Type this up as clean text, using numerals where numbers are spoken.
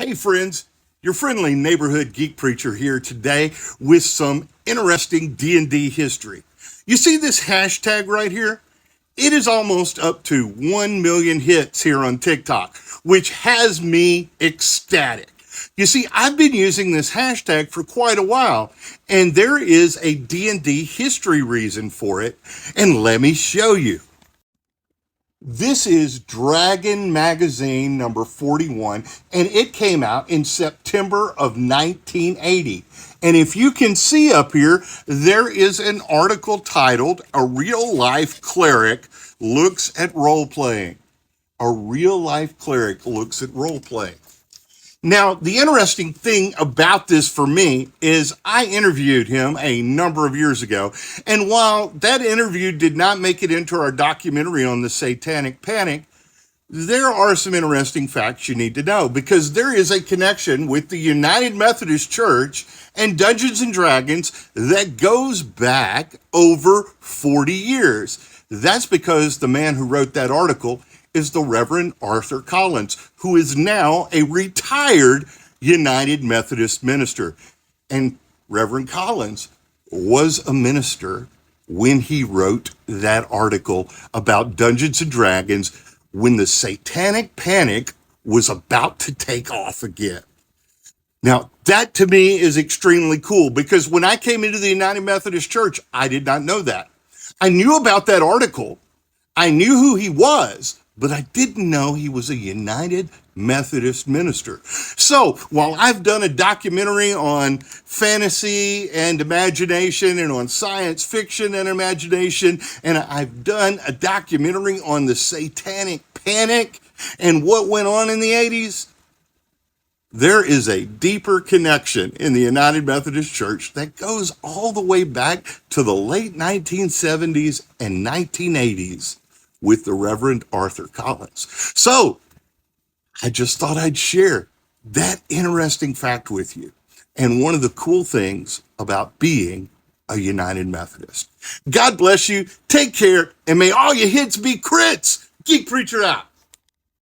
Hey friends, your friendly neighborhood geek preacher here today with some interesting D&D history. You see this hashtag right here? It is almost up to 1 million hits here on TikTok, which has me ecstatic. You see, I've been using this hashtag for quite a while, and there is a D&D history reason for it, and let me show you. This is Dragon Magazine number 41, and it came out in September of 1980. And if you can see up here, there is an article titled, "A Real Life Cleric Looks at Role Playing." A real life cleric looks at role playing. Now, the interesting thing about this for me is I interviewed him a number of years ago. And while that interview did not make it into our documentary on the Satanic Panic, there are some interesting facts you need to know because there is a connection with the United Methodist Church and Dungeons and Dragons that goes back over 40 years. That's because the man who wrote that article is the Reverend Arthur Collins, who is now a retired United Methodist minister. And Reverend Collins was a minister when he wrote that article about Dungeons and Dragons when the Satanic Panic was about to take off again. Now, that to me is extremely cool because when I came into the United Methodist Church, I did not know that. I knew about that article. I knew who he was, but I didn't know he was a United Methodist minister. So while I've done a documentary on fantasy and imagination and on science fiction and imagination, and I've done a documentary on the Satanic Panic and what went on in the 80s, there is a deeper connection in the United Methodist Church that goes all the way back to the late 1970s and 1980s. With the Reverend Arthur Collins. So I just thought I'd share that interesting fact with you. And one of the cool things about being a United Methodist. God bless you. Take care. And may all your hits be crits. Geek Preacher out.